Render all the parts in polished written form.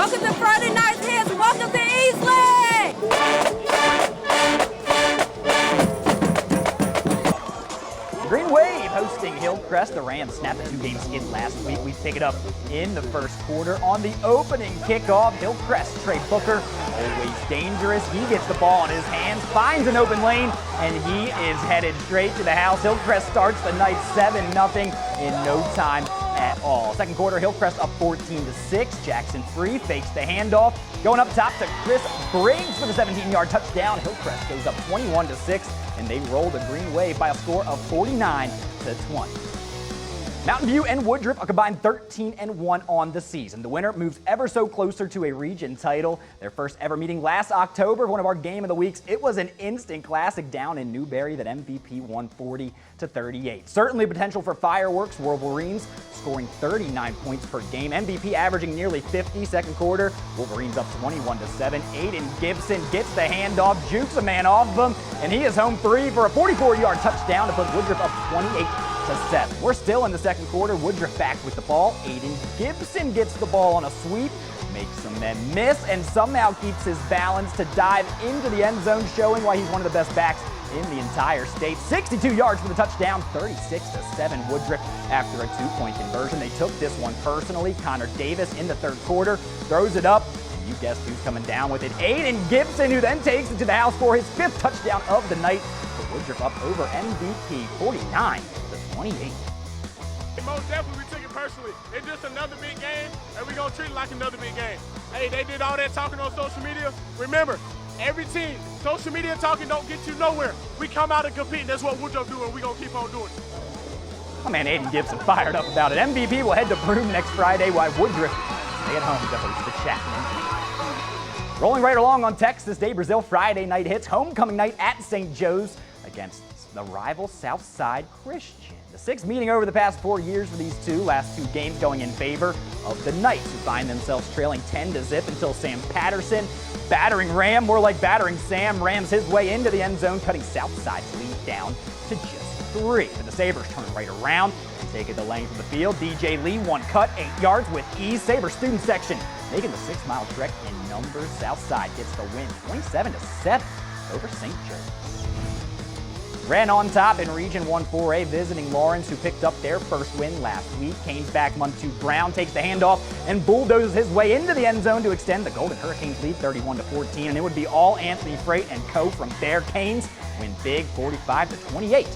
Welcome to Friday Night Hits. Welcome to Easley. Green Wave hosting Hillcrest. The Rams snapped a two-game skid last week. We pick it up in the first quarter. On the opening kickoff, Hillcrest, Trey Booker, always dangerous. He gets the ball in his hands, finds an open lane, and he is headed straight to the house. Hillcrest starts the night 7-0 in no time at all. Second quarter, Hillcrest up 14-6. Jackson Free fakes the handoff. Going up top to Chris Briggs for the 17-yard touchdown. Hillcrest goes up 21-6, and they roll the Green Wave by a score of 49-20. Mountain View and Woodruff are combined 13-1 on the season. The winner moves ever so closer to a region title. Their first ever meeting last October, one of our game of the weeks. It was an instant classic down in Newberry that MVP won 40-38. Certainly potential for fireworks. Wolverines scoring 39 points per game. MVP averaging nearly 50 second quarter. Wolverines up 21-7. Aiden Gibson gets the handoff, jukes a man off of him, and he is home free for a 44-yard touchdown to put Woodruff up 28-7. We're still in the second quarter. Woodruff back with the ball. Aiden Gibson gets the ball on a sweep, makes some men miss, and somehow keeps his balance to dive into the end zone, showing why he's one of the best backs in the entire state. 62 yards for the touchdown, 36-7 Woodruff after a two-point conversion. They took this one personally. Connor Davis in the third quarter throws it up, and you guessed who's coming down with it. Aiden Gibson, who then takes it to the house for his fifth touchdown of the night. But Woodruff up over MVP, 49-28. Most definitely, we took it personally. It's just another big game, and we're going to treat it like another big game. Hey, they did all that talking on social media. Remember, every team, social media talking don't get you nowhere. We come out and compete, and that's what Woodruff do, and we're going to keep on doing it. My man Aiden Gibson fired up about it. MVP will head to Broome next Friday, while Woodruff stay at home to host the Chapman. Rolling right along on Texas Day Brazil, Friday night hits. Homecoming night at St. Joe's against the rival Southside Christian. The sixth meeting over the past 4 years for these two, last two games going in favor of the Knights, who find themselves trailing 10-0 until Sam Patterson, battering Ram, more like battering Sam, rams his way into the end zone, cutting Southside's lead down to just 3. But the Sabres turn right around and take it the length of the field. DJ Lee, one cut, 8 yards with ease. Sabre student section making the 6-mile trek in numbers. Southside gets the win, 27-7 over St. Joe's. Ran on top in Region 1-4A, visiting Lawrence, who picked up their first win last week. Canes back Montu Brown takes the handoff and bulldozes his way into the end zone to extend the Golden Hurricanes lead 31-14. And it would be all Anthony Freight and co. from there. Canes win big 45-28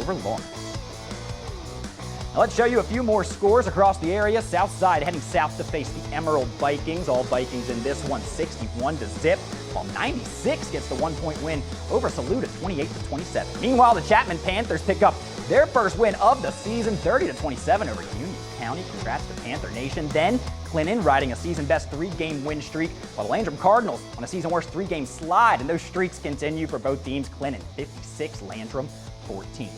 over Lawrence. Now let's show you a few more scores across the area. Southside heading south to face the Emerald Vikings. All Vikings in this one, 61-0. While 96 gets the 1-point win over Saluda, 28-27. Meanwhile, the Chapman Panthers pick up their first win of the season, 30-27 over Union County. Congrats to Panther Nation. Then Clinton riding a season-best 3-game win streak, while the Landrum Cardinals on a season-worst 3-game slide. And those streaks continue for both teams. Clinton 56, Landrum 14.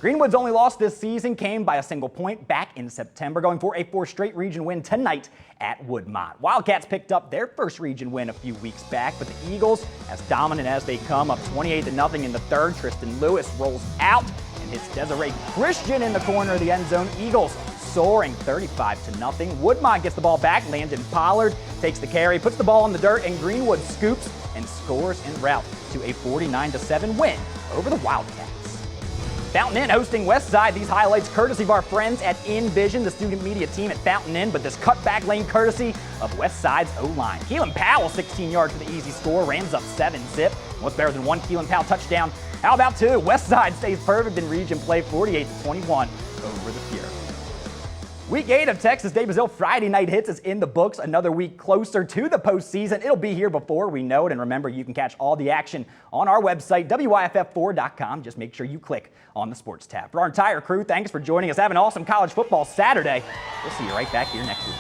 Greenwood's only loss this season came by a single point back in September, going for a 4th straight region win tonight at Woodmont. Wildcats picked up their first region win a few weeks back, but the Eagles, as dominant as they come, up 28-0 in the third. Tristan Lewis rolls out and hits Desiree Christian in the corner of the end zone. Eagles soaring 35-0. Woodmont gets the ball back. Landon Pollard takes the carry, puts the ball in the dirt, and Greenwood scoops and scores en route to a 49-7 win over the Wildcats. Fountain Inn hosting Westside. These highlights courtesy of our friends at InVision, the student media team at Fountain Inn, but this cutback lane courtesy of Westside's O-line. Keelan Powell, 16 yards for the easy score. Rams up 7-0. What's better than one Keelan Powell touchdown? How about 2? Westside stays perfect in region play, 48-21 over the Fury. Week 8 of Texas Day Brazil Friday Night Hits is in the books. Another week closer to the postseason. It'll be here before we know it. And remember, you can catch all the action on our website, WYFF4.com. Just make sure you click on the sports tab. For our entire crew, thanks for joining us. Have an awesome college football Saturday. We'll see you right back here next week.